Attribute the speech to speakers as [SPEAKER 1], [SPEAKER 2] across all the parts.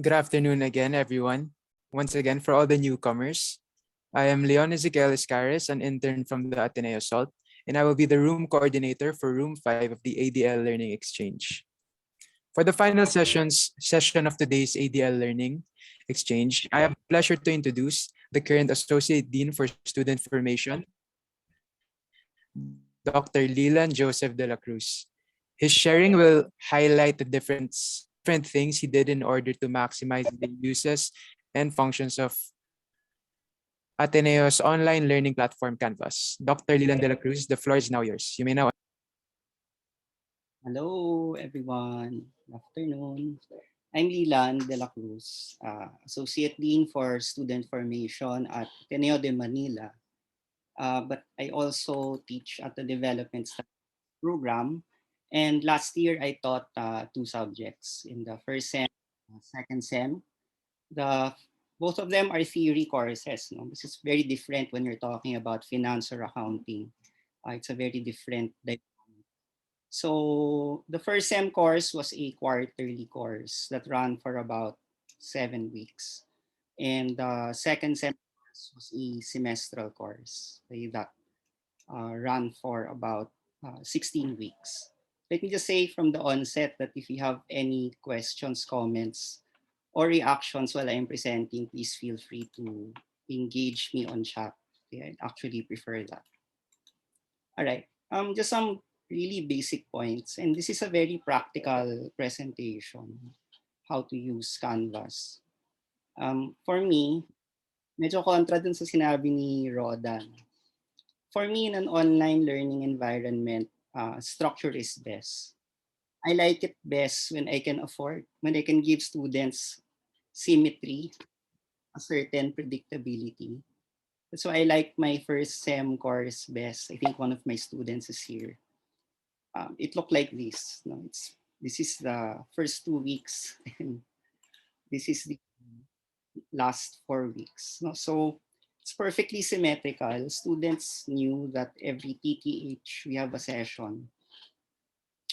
[SPEAKER 1] Good afternoon again, everyone. Once again, for all the newcomers, I am Leon Ezequiel Iscaris, an intern from the Ateneo SALT, and I will be the room coordinator for Room 5 of the ADL Learning Exchange. For the final session of today's ADL Learning Exchange, I have the pleasure to introduce the current Associate Dean for Student Formation, Dr. Leland Joseph de la Cruz. His sharing will highlight the different things he did in order to maximize the uses and functions of Ateneo's online learning platform Canvas. Dr. Leland de la Cruz, the floor is now yours. You may now.
[SPEAKER 2] Hello, everyone. Good afternoon. I'm Leland de la Cruz, Associate Dean for Student Formation at Ateneo de Manila. But I also teach at the Development Studies program. And last year, I taught two subjects in the first sem, second sem. The Both of them are theory courses. No? This is very different when you're talking about finance or accounting. It's a very different. So the first sem course was a quarterly course that ran for about 7 weeks. And the second sem course was a semestral course that ran for about 16 weeks. Let me just say from the onset that if you have any questions, comments, or reactions while I'm presenting, please feel free to engage me on chat. Okay, I actually prefer that. All right. Just some really basic points. And this is a very practical presentation, how to use Canvas. For me, medyo kontra dun sa sinabi ni Rodan. For me, in an online learning environment, structure is best. I like it best when I can afford, when I can give students symmetry, a certain predictability. That's why I like my first SEM course best. I think one of my students is here. It looked like this. No, this is the first 2 weeks, and this is the last 4 weeks. No, so it's perfectly symmetrical. Students knew that every TTH we have a session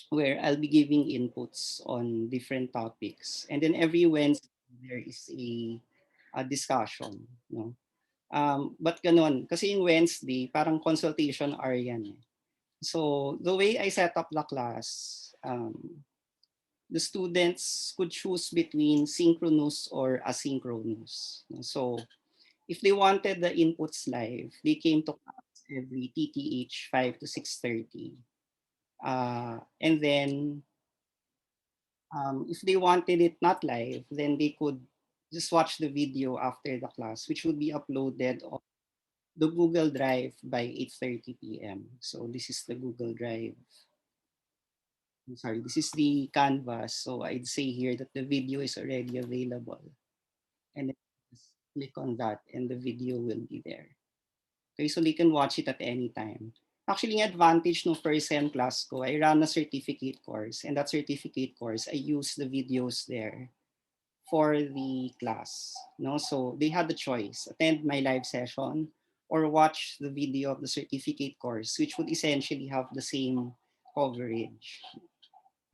[SPEAKER 2] where I'll be giving inputs on different topics, and then every Wednesday there is a discussion. No, but ganon kasi yung Wednesday parang consultation hour yan. So the way I set up the class, the students could choose between synchronous or asynchronous. So if they wanted the inputs live, they came to class every TTH 5 to 6:30. And then if they wanted it not live, then they could just watch the video after the class, which would be uploaded on the Google Drive by 8:30 p.m. So this is the Google Drive. I'm sorry, this is the canvas. So I'd say here that the video is already available. And then just click on that and the video will be there. Okay, so they can watch it at any time. Actually, ang advantage no first sem class ko, I ran a certificate course. And that certificate course, I used the videos there for the class. No? So they had the choice, attend my live session or watch the video of the certificate course, which would essentially have the same coverage.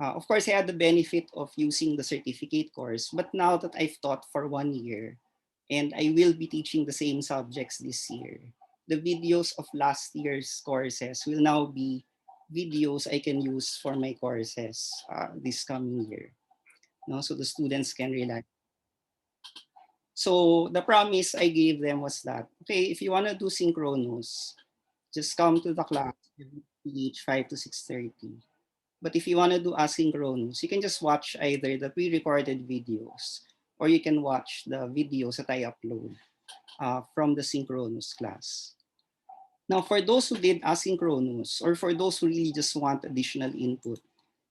[SPEAKER 2] Of course, I had the benefit of using the certificate course, but now that I've taught for 1 year and I will be teaching the same subjects this year, the videos of last year's courses will now be videos I can use for my courses this coming year. No? So the students can rely. So the promise I gave them was that, okay, if you want to do synchronous, just come to the class each 5 to 6:30. But if you want to do asynchronous, you can just watch either the pre-recorded videos or you can watch the videos that I upload from the synchronous class. Now, for those who did asynchronous or for those who really just want additional input,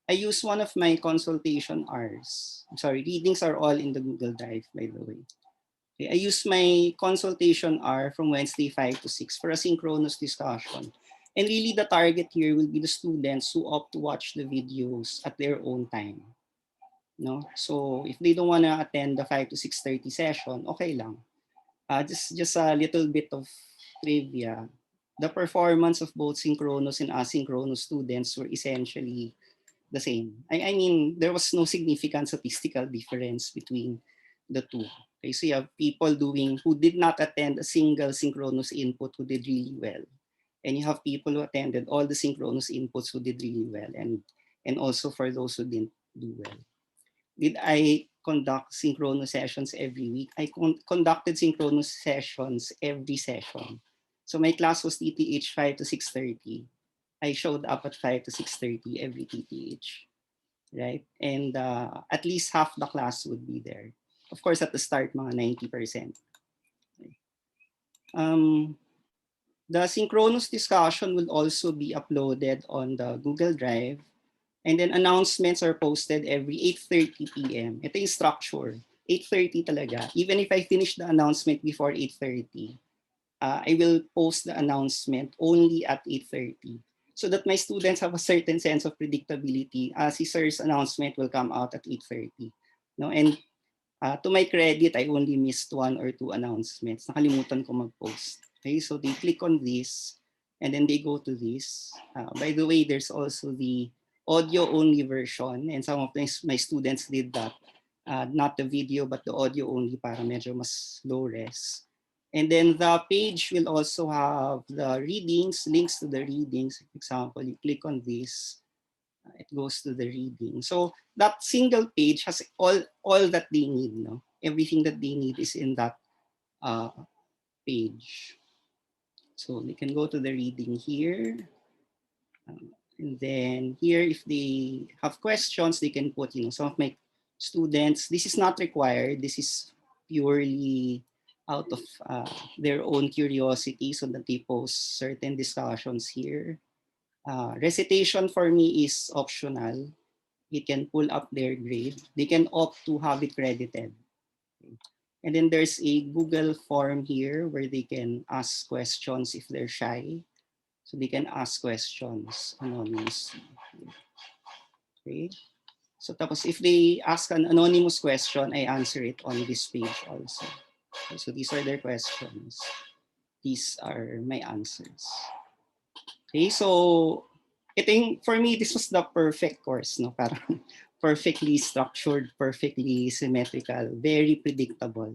[SPEAKER 2] I use one of my consultation hours. I'm sorry, readings are all in the Google Drive, by the way. Okay, I use my consultation hour from Wednesday 5 to 6 for a synchronous discussion. And really the target here will be the students who opt to watch the videos at their own time. No? So if they don't want to attend the 5 to 6:30 session, okay lang. Just a little bit of trivia. The performance of both synchronous and asynchronous students were essentially the same. I mean, there was no significant statistical difference between the two. Okay, so you have people who did not attend a single synchronous input who did really well. And you have people who attended all the synchronous inputs who did really well. And also for those who didn't do well. Did I conduct synchronous sessions every week? I conducted synchronous sessions every session. So my class was TTH 5 to 6:30. I showed up at 5 to 6:30 every TTH, right? And at least half the class would be there. Of course, at the start, mga 90%. The synchronous discussion will also be uploaded on the Google Drive. And then announcements are posted every 8:30 p.m. Ito yung structure. 8:30 talaga. Even if I finish the announcement before 8:30, I will post the announcement only at 8:30 so that my students have a certain sense of predictability. Si Sir's announcement will come out at 8:30. No? And to my credit, I only missed 1 or 2 announcements. Nakalimutan ko mag-post. Okay, so they click on this and then they go to this. By the way, there's also the audio-only version and some of my students did that. Not the video but the audio only para medyo mas low res. And then the page will also have the readings, links to the readings. For example, you click on this, it goes to the reading. So that single page has all that they need. No? Everything that they need is in that page. So they can go to the reading here. And then here, if they have questions, they can put, some of my students, this is not required. This is purely out of their own curiosity so that they post certain discussions here. Recitation for me is optional. It can pull up their grade. They can opt to have it credited. And then there's a Google form here where they can ask questions if they're shy. So they can ask questions anonymously. Okay. So tapos if they ask an anonymous question, I answer it on this page also. Okay, so these are their questions. These are my answers. Okay, so for me, this was the perfect course, no? Parang perfectly structured, perfectly symmetrical, very predictable.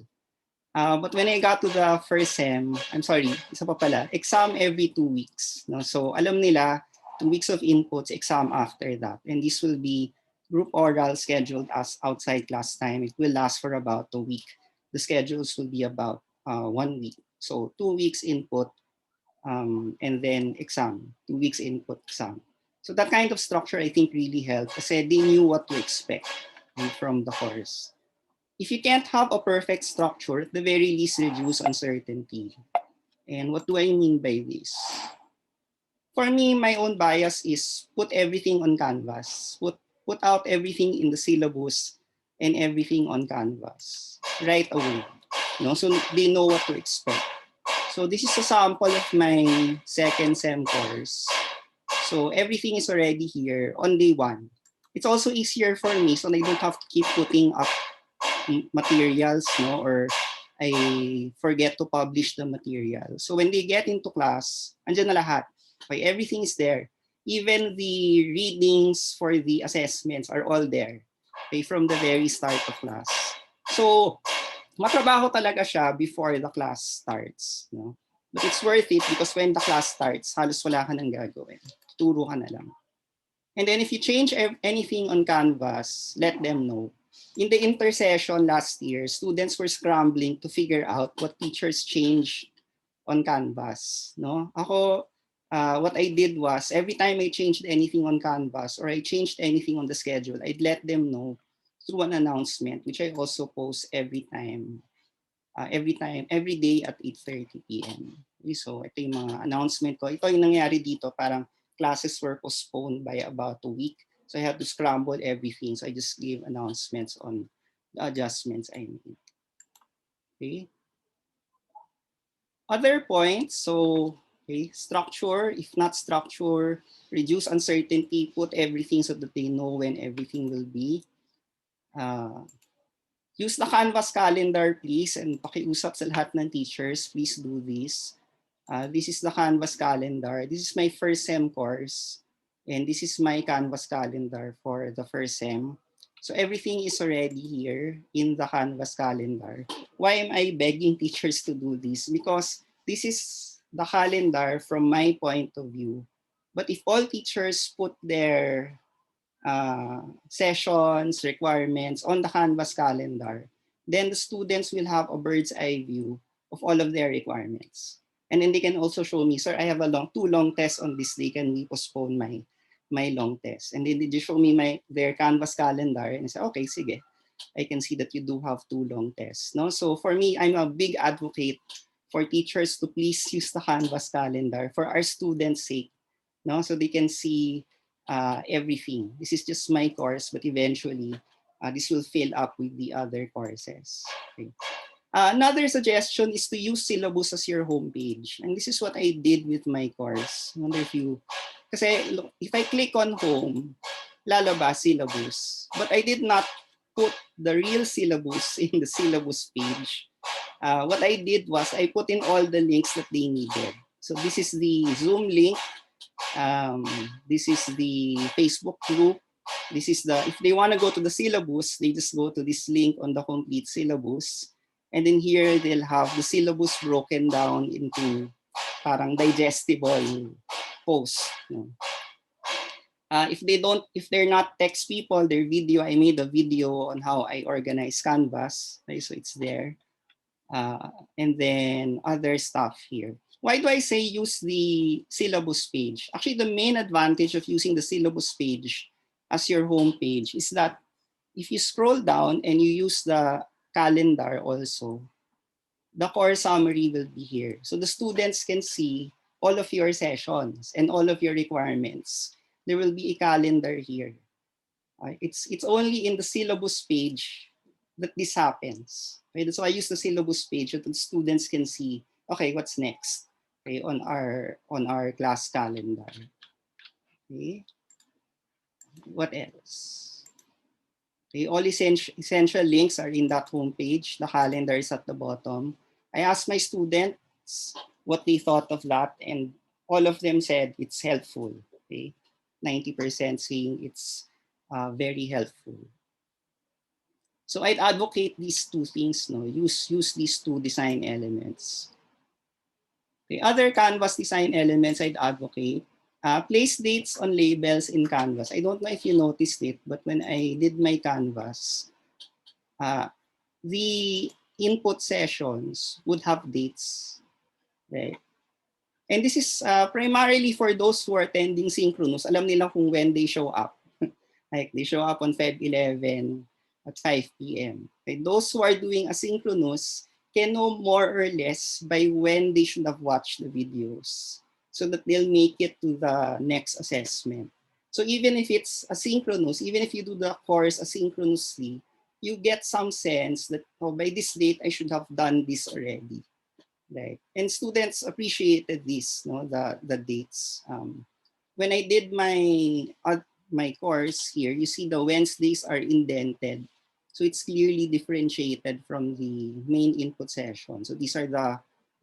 [SPEAKER 2] But when I got to the first sem, I'm sorry, isa pa pala, exam every 2 weeks. No? So alam nila, 2 weeks of inputs, exam after that. And this will be group oral scheduled as outside class time. It will last for about a week. The schedules will be about 1 week. So 2 weeks input and then exam, 2 weeks input exam. So that kind of structure I think really helped kasi they knew what to expect from the course. If you can't have a perfect structure, at the very least reduce uncertainty. And what do I mean by this? For me, my own bias is put everything on Canvas. Put out everything in the syllabus and everything on Canvas right away. So they know what to expect. So this is a sample of my second sem course. So everything is already here on day 1. It's also easier for me so I don't have to keep putting up materials, or I forget to publish the material. So when they get into class, andyan na lahat. Okay, everything is there. Even the readings for the assessments are all there. Okay, from the very start of class. So matrabaho talaga siya before the class starts. But it's worth it because when the class starts, halos wala ka nang gagawin. Tuturo ka na lang. And then if you change anything on Canvas, let them know. In the intersession last year, students were scrambling to figure out what teachers changed on Canvas. Ako, what I did was, every time I changed anything on Canvas or I changed anything on the schedule, I'd let them know through an announcement, which I also post every day at 8:30 p.m. So ito yung mga announcement ko. Ito yung nangyari dito, parang classes were postponed by about a week. So I had to scramble everything. So I just gave announcements on the adjustments I made. Okay. Other points, so structure, if not structure, reduce uncertainty, put everything so that they know when everything will be. Use the Canvas calendar, please, and pakiusap sa lahat ng teachers, please do this. This is the Canvas calendar. This is my first sem course, and this is my Canvas calendar for the first sem. So everything is already here in the Canvas calendar. Why am I begging teachers to do this? Because this is the calendar from my point of view. But if all teachers put their sessions, requirements on the Canvas calendar, then the students will have a bird's eye view of all of their requirements. And then they can also show me, sir, I have two long tests on this day. Can we postpone my long test? And then they just show me their Canvas calendar and I say, okay, sige. I can see that you do have two long tests. No? So for me, I'm a big advocate for teachers to please use the Canvas calendar for our students' sake, no? So they can see everything. This is just my course, but eventually this will fill up with the other courses. Okay. Another suggestion is to use syllabus as your homepage. And this is what I did with my course. I wonder if you, kasi if I click on home, lalabas syllabus. But I did not put the real syllabus in the syllabus page. What I did was I put in all the links that they needed. So this is the Zoom link. This is the Facebook group. This is the, if they want to go to the syllabus, they just go to this link on the complete syllabus. And then here they'll have the syllabus broken down into parang digestible posts. You know. If they're not text people, their video, I made a video on how I organize Canvas. Okay, so it's there. And then other stuff here. Why do I say use the syllabus page? Actually, the main advantage of using the syllabus page as your home page is that if you scroll down and you use the calendar also, the core summary will be here. So the students can see all of your sessions and all of your requirements. There will be a calendar here. It's only in the syllabus page that this happens. Okay, that's why I use the syllabus page so that the students can see, okay, what's next, okay, on our class calendar. Okay, what else? Okay, all essential links are in that homepage. The calendar is at the bottom. I asked my students what they thought of that, and all of them said it's helpful. Okay, 90% saying it's very helpful. So I'd advocate these two things, no? Use these two design elements. The other Canvas design elements I'd advocate, place dates on labels in Canvas. I don't know if you noticed it, but when I did my Canvas, the input sessions would have dates, right? And this is primarily for those who are attending synchronous. Alam nila kung when they show up. Like they show up on Feb 11 at 5 p.m. Okay, those who are doing asynchronous can know more or less by when they should have watched the videos so that they'll make it to the next assessment. So even if it's asynchronous, even if you do the course asynchronously, you get some sense that, oh, by this date, I should have done this already. Right? And students appreciated this, no, the dates. When I did my course here, you see the Wednesdays are indented. So it's clearly differentiated from the main input session. So these are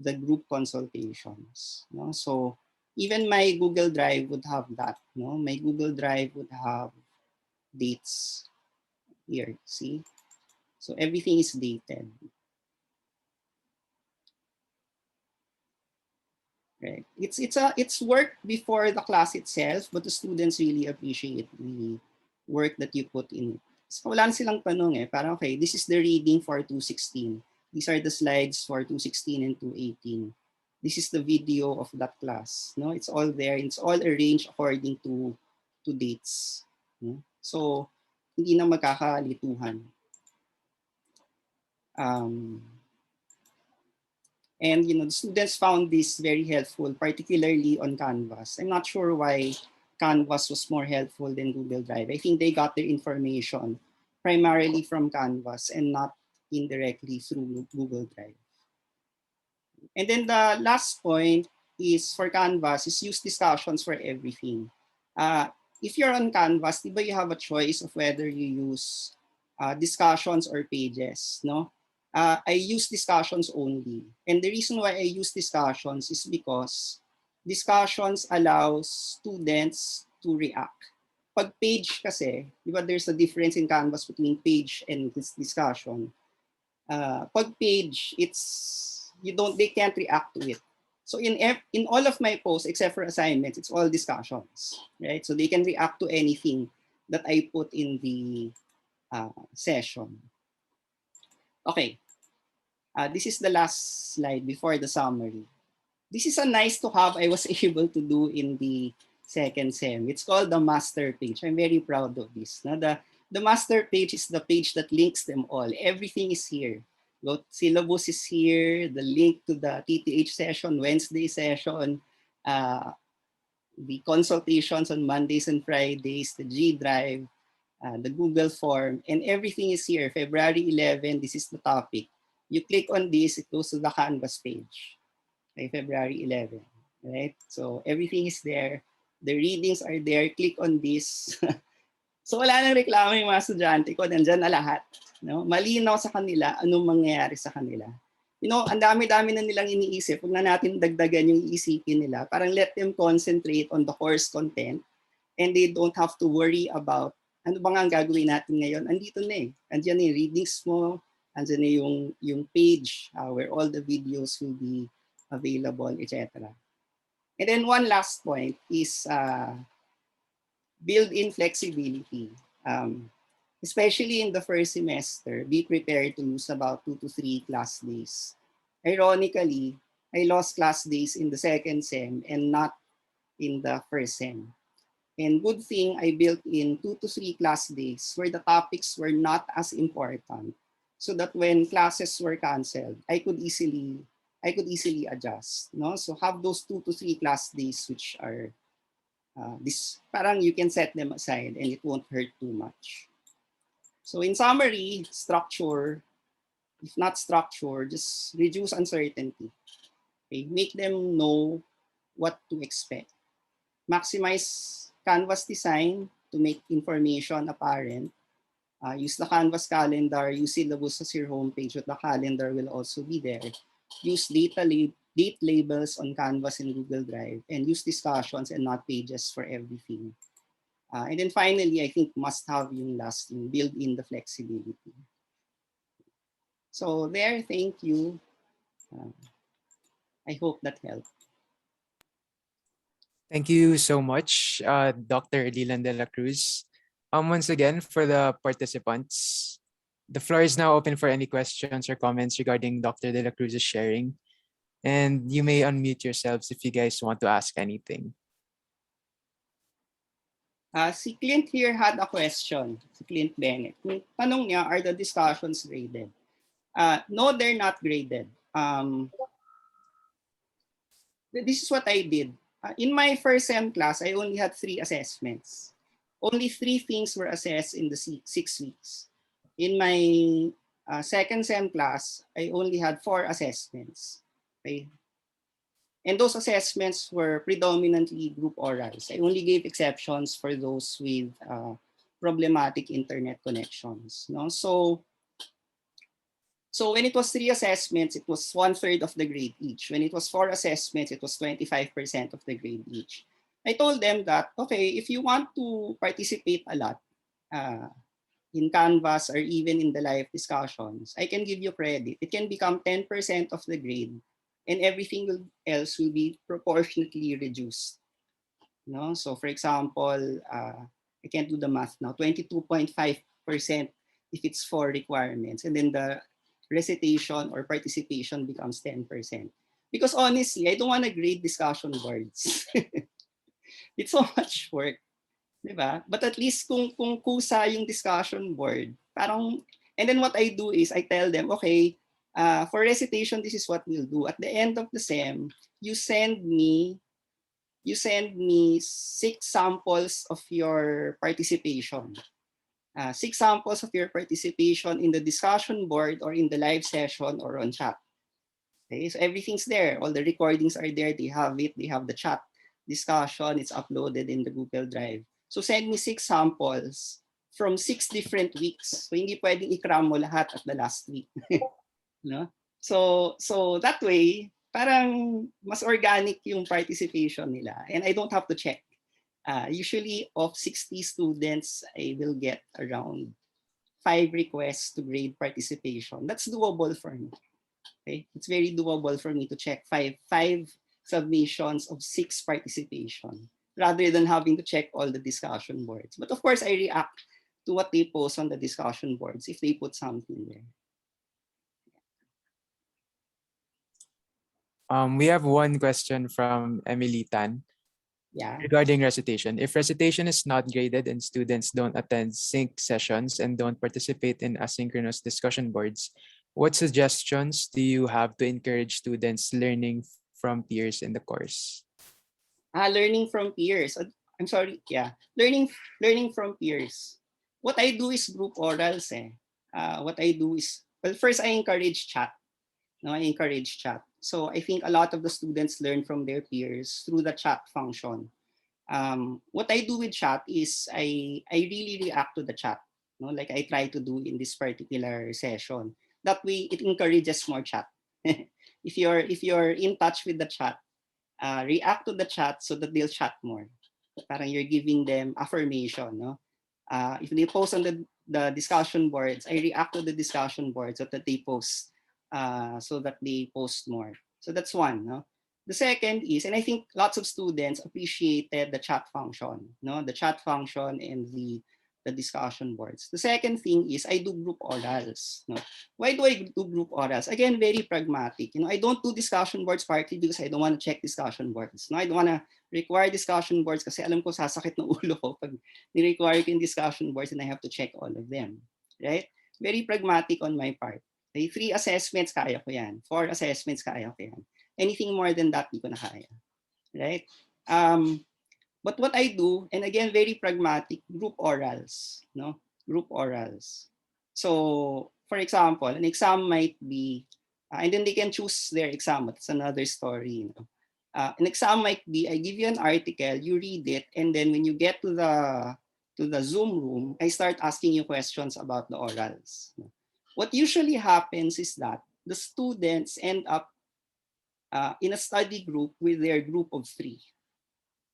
[SPEAKER 2] the group consultations. No? So even my Google Drive would have that. No? My Google Drive would have dates here, see? So everything is dated. Right. It's work before the class itself, but the students really appreciate the work that you put in it. So wala na silang tanong eh. Parang okay, this is the reading for 216. These are the slides for 216 and 218. This is the video of that class. No, it's all there. It's all arranged according to dates. No? So hindi na magkakalituhan. And you know, the students found this very helpful, particularly on Canvas. I'm not sure why Canvas was more helpful than Google Drive. I think they got their information primarily from Canvas and not indirectly through Google Drive. And then the last point is for Canvas is use discussions for everything. If you're on Canvas, diba you have a choice of whether you use discussions or pages, no? I use discussions only. And the reason why I use discussions is because discussions allows students to react. pag page kasi, di ba there's a difference in Canvas between page and this discussion. Pag page, they can't react to it. So in all of my posts, except for assignments, it's all discussions, right? So they can react to anything that I put in the session. Okay, this is the last slide before the summary. This is a nice to have I was able to do in the second sem. It's called the master page. I'm very proud of this. Now, the master page is the page that links them all. Everything is here. The syllabus is here, the link to the TTH session, Wednesday session, the consultations on Mondays and Fridays, the G Drive, the Google form, and everything is here. February 11, this is the topic. You click on this, it goes to the Canvas page. Okay, February 11, right? So everything is there. The readings are there. Click on this. So wala nang reklamo yung mga estudyante ko. Nandyan na lahat. No? Malinaw sa kanila anong mangyayari sa kanila. You know, ang dami-dami na nilang iniisip. Huwag na natin dagdagan yung iisipin nila. Parang let them concentrate on the course content and they don't have to worry about ano ba nga ang gagawin natin ngayon. Andito na eh. Andiyan na yung readings mo. Andiyan na yung page where all the videos will be available, etc. And then one last point is build in flexibility. Especially in the first semester, be prepared to lose about 2 to 3 class days. Ironically, I lost class days in the second sem and not in the first sem. And good thing I built in 2 to 3 class days where the topics were not as important, so that when classes were canceled, I could easily adjust. No? So have those 2 to 3 class days which are this, parang you can set them aside and it won't hurt too much. So in summary, structure, if not structure, just reduce uncertainty. Okay? Make them know what to expect. Maximize Canvas design to make information apparent. Use the Canvas calendar, use syllabus as your homepage, but the calendar will also be there. Use date labels on Canvas and Google Drive, and use discussions and not pages for everything. And then finally, I think must have yung last thing, build in the flexibility. So there, thank you. I hope that helped.
[SPEAKER 1] Thank you so much, Dr. Leland de la Cruz. Once again, for the participants, the floor is now open for any questions or comments regarding Dr. de la Cruz's sharing. And you may unmute yourselves if you guys want to ask anything.
[SPEAKER 2] Si Clint here had a question, si Clint Bennett. Yung tanong niya, are the discussions graded? No, they're not graded. This is what I did. In my first sem class, I only had 3 assessments. Only 3 things were assessed in the 6 weeks. In my second sem class, I only had 4 assessments. Okay? And those assessments were predominantly group orals. I only gave exceptions for those with problematic internet connections. No? So when it was 3 assessments, it was 1/3 of the grade each. When it was 4 assessments, it was 25% of the grade each. I told them that, okay, if you want to participate a lot in Canvas or even in the live discussions, I can give you credit. It can become 10% of the grade and everything else will be proportionately reduced. No? So for example, I can't do the math now, 22.5% if it's 4 requirements, and then the recitation or participation becomes 10%. Because honestly, I don't want to grade discussion boards. It's so much work. Diba? But at least kung kusa yung discussion board, parang, and then what I do is I tell them, okay, for recitation, this is what we'll do. At the end of the sem, you send me 6 samples of your participation. 6 samples of your participation in the discussion board or in the live session or on chat. Okay, so everything's there. All the recordings are there. They have it. They have the chat discussion. It's uploaded in the Google Drive. So send me 6 samples from 6 different weeks. So hindi pwedeng i-cram mo lahat at the last week. No? So that way, parang mas organic yung participation nila. And I don't have to check. Usually of 60 students, I will get around 5 requests to grade participation. That's doable for me. Okay, it's very doable for me to check five submissions of 6 participation rather than having to check all the discussion boards. But of course, I react to what they post on the discussion boards if they put something there.
[SPEAKER 1] We have one question from Emily Tan
[SPEAKER 2] Yeah.
[SPEAKER 1] regarding recitation. If recitation is not graded and students don't attend sync sessions and don't participate in asynchronous discussion boards, what suggestions do you have to encourage students learning from peers in the course?
[SPEAKER 2] Learning from peers. I'm sorry. Yeah, learning from peers. What I do is group orals. What I do is, well, first I encourage chat. No, I encourage chat. So I think a lot of the students learn from their peers through the chat function. What I do with chat is I really react to the chat. No, like I try to do in this particular session. That way, it encourages more chat. If you're in touch with the chat, react to the chat so that they'll chat more. Parang you're giving them affirmation, no? If they post on the discussion boards, I react to the discussion boards so that they post, so that they post more. So that's one, no? The second is, and I think lots of students appreciated the chat function, no? The chat function and the discussion boards. The second thing is I do group orals, no? Why do I do group orals? Again, very pragmatic. I don't do discussion boards partly because I don't want to check discussion boards. No, I don't want to require discussion boards kasi alam ko sasakit ng ulo ko pag ni-require ko yung discussion boards and I have to check all of them. Right? Very pragmatic on my part. Okay, 3 assessments, kaya ko yan. 4 assessments, kaya ko yan. Anything more than that, di ko na kaya. Right? But what I do, and again, very pragmatic, group orals. No? Group orals. So, for example, an exam might be, and then they can choose their exam, but it's another story. An exam might be, I give you an article, you read it, and then when you get to the Zoom room, I start asking you questions about the orals. What usually happens is that the students end up in a study group with their group of 3.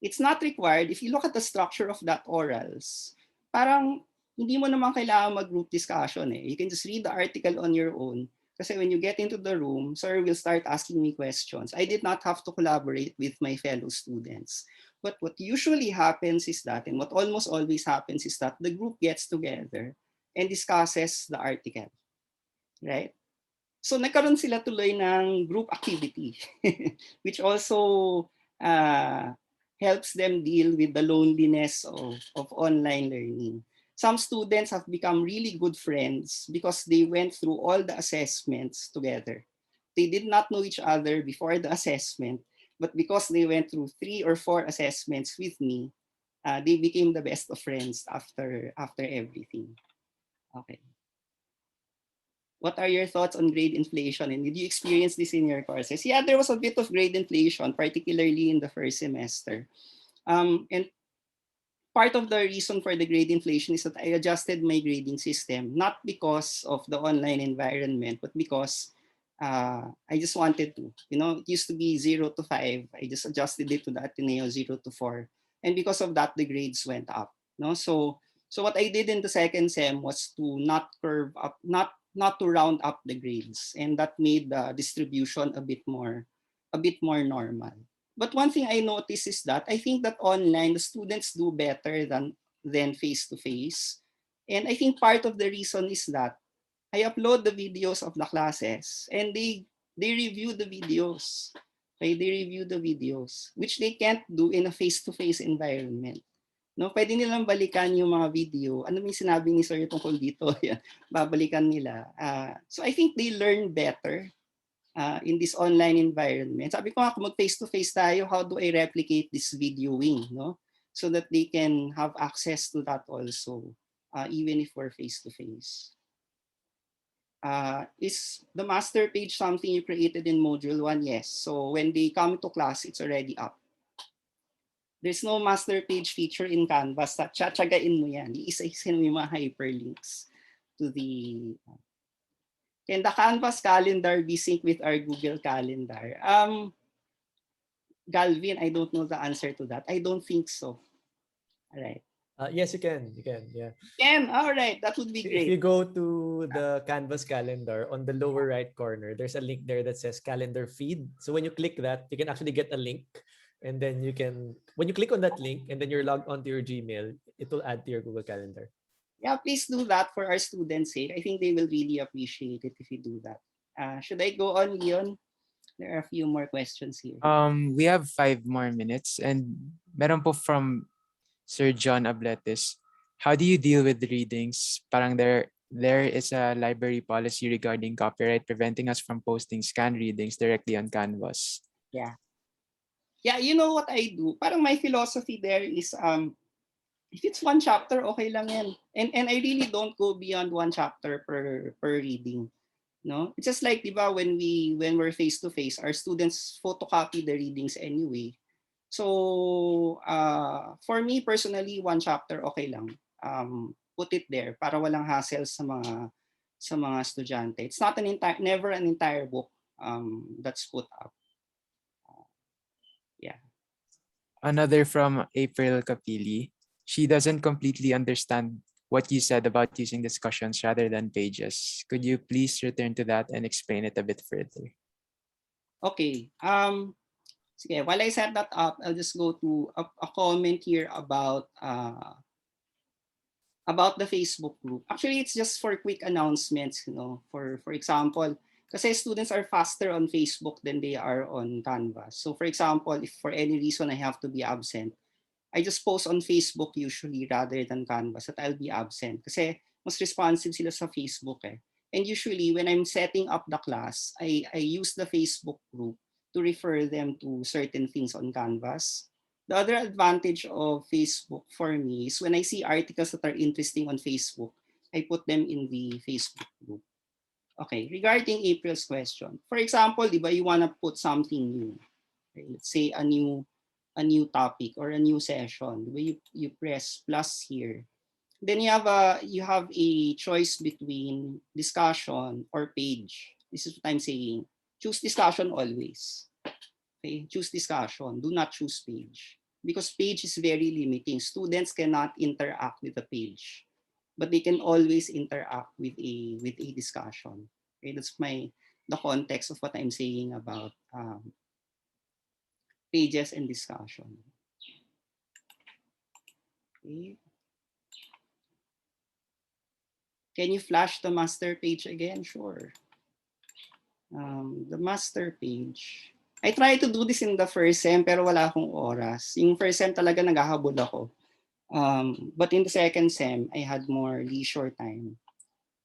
[SPEAKER 2] It's not required. If you look at the structure of that orals, parang hindi mo naman kailangan mag-group discussion. You can just read the article on your own. Kasi when you get into the room, sir will start asking me questions. I did not have to collaborate with my fellow students. But what usually happens is that, and what almost always happens is that the group gets together and discusses the article. Right? So nagkaroon sila tuloy ng group activity, which also helps them deal with the loneliness of online learning. Some students have become really good friends because they went through all the assessments together. They did not know each other before the assessment, but because they went through 3 or 4 assessments with me, they became the best of friends after everything. Okay. What are your thoughts on grade inflation? And did you experience this in your courses? Yeah, there was a bit of grade inflation, particularly in the first semester. And part of the reason for the grade inflation is that I adjusted my grading system, not because of the online environment, but because I just wanted to. It used to be 0 to 5. I just adjusted it to the Ateneo 0 to 4. And because of that, the grades went up. No? So what I did in the second sem was to not curve up, not to round up the grades. And that made the distribution a bit more normal. But one thing I noticed is that I think that online the students do better than face to face. And I think part of the reason is that I upload the videos of the classes and they review the videos. Okay, they review the videos, which they can't do in a face-to-face environment. No, pwede nilang balikan yung mga video. Ano yung sinabi ni Sir tungkol dito? Yan, babalikan nila. So I think they learn better in this online environment. Sabi ko nga, kung mag face-to-face tayo, how do I replicate this videoing, no? So that they can have access to that also, even if we're face-to-face. Is the master page something you created in Module 1? Yes. So when they come to class, it's already up. There's no master page feature in Canvas. Tsatsagain mo yan. Iisa-isin mo yung mga hyperlinks to the... Can the Canvas calendar be synced with our Google Calendar? Galvin, I don't know the answer to that. I don't think so. All right.
[SPEAKER 3] Yes, you can. You can. Yeah.
[SPEAKER 2] All right. That would be
[SPEAKER 3] If
[SPEAKER 2] great.
[SPEAKER 3] you go to the Canvas calendar, on the lower right corner, there's a link there that says calendar feed. So when you click that, you can actually get a link. And then you can, when you click on that link and then you're logged onto your Gmail, it will add to your Google Calendar.
[SPEAKER 2] Yeah, please do that for our students' sake. I think they will really appreciate it if you do that. Should I go on, Leon? There are a few more questions here.
[SPEAKER 1] We have 5 more minutes and meron po from Sir John Abletes. How do you deal with readings? Parang there is a library policy regarding copyright preventing us from posting scanned readings directly on Canvas.
[SPEAKER 2] Yeah. Yeah, you know what I do? Parang my philosophy there is if it's one chapter, okay lang yan. And I really don't go beyond one chapter per reading. No? It's just like, di ba, when we're face to face, our students photocopy the readings anyway. So for me personally, one chapter okay lang. Put it there para walang hassle sa mga estudyante. It's not never an entire book that's put up. Yeah.
[SPEAKER 1] Another from April Capili. She doesn't completely understand what you said about using discussions rather than pages. Could you please return to that and explain it a bit further?
[SPEAKER 2] Okay. Sige, while I set that up, I'll just go to a comment here about the Facebook group. Actually, it's just for quick announcements, you know, for example, kasi students are faster on Facebook than they are on Canvas. So for example, if for any reason I have to be absent, I just post on Facebook usually rather than Canvas that I'll be absent. Kasi mas responsive sila sa Facebook eh. And usually when I'm setting up the class, I use the Facebook group to refer them to certain things on Canvas. The other advantage of Facebook for me is when I see articles that are interesting on Facebook, I put them in the Facebook group. Okay, regarding April's question. For example, di ba, you wanna put something new. Okay, let's say a new topic or a new session. Di ba, you press plus here. Then you have a choice between discussion or page. This is what I'm saying. Choose discussion always. Okay, choose discussion. Do not choose page. Because page is very limiting. Students cannot interact with the page, but they can always interact with a discussion. Okay, that's the context of what I'm saying about pages and discussion. Okay. Can you flash the master page again? Sure. The master page. I tried to do this in the first sem pero wala akong oras. Yung first sem talaga naghahabol ako. But in the second sem, I had more leisure time.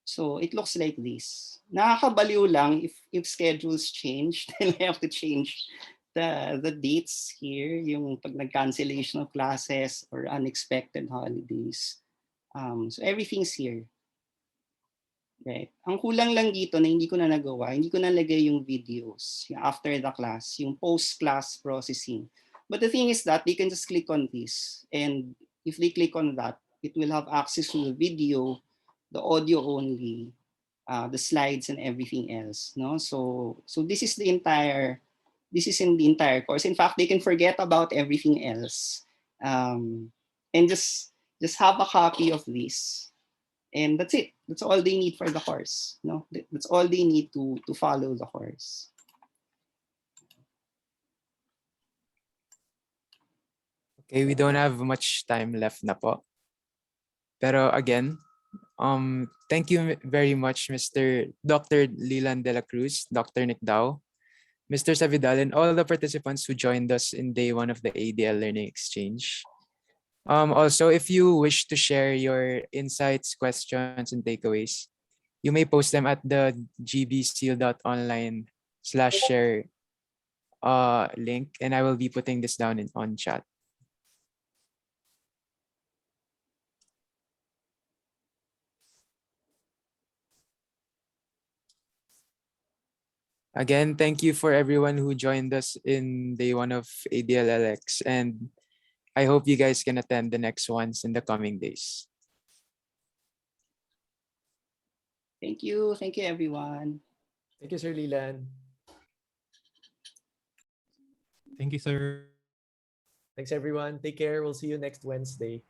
[SPEAKER 2] So it looks like this. Nakakabaliw lang if schedules change, then I have to change the dates here, yung pag nag-cancellation of classes or unexpected holidays. So everything's here. Right. Ang kulang lang dito na hindi ko na nagawa, hindi ko nalagay yung videos, yung after the class, yung post-class processing. But the thing is that they can just click on this. And if they click on that, it will have access to the video, the audio only, the slides and everything else. No? So this is in the entire course. In fact, they can forget about everything else. And just have a copy of this. And that's it. That's all they need for the course. No, that's all they need to follow the course.
[SPEAKER 1] Okay, we don't have much time left na po. Pero again, thank you very much, Mr. Dr. Leland de la Cruz, Dr. Nick Dao, Mr. Savidal, and all the participants who joined us in day one of the ADL Learning Exchange. Also, if you wish to share your insights, questions, and takeaways, you may post them at the gbseal.online/share link, and I will be putting this down on chat. Again, thank you for everyone who joined us in day one of ADLLX, and I hope you guys can attend the next ones in the coming days.
[SPEAKER 2] Thank you. Thank you, everyone.
[SPEAKER 3] Thank you, Sir Leland.
[SPEAKER 4] Thank you, sir.
[SPEAKER 3] Thanks, everyone. Take care. We'll see you next Wednesday.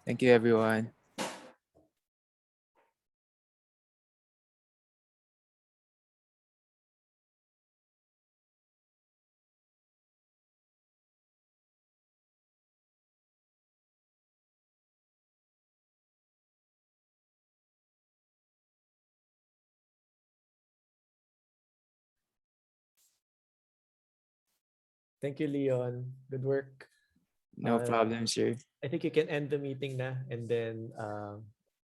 [SPEAKER 1] Thank you, everyone.
[SPEAKER 3] Thank you, Leon. Good work.
[SPEAKER 1] No problem, sir.
[SPEAKER 3] I think you can end the meeting na, and then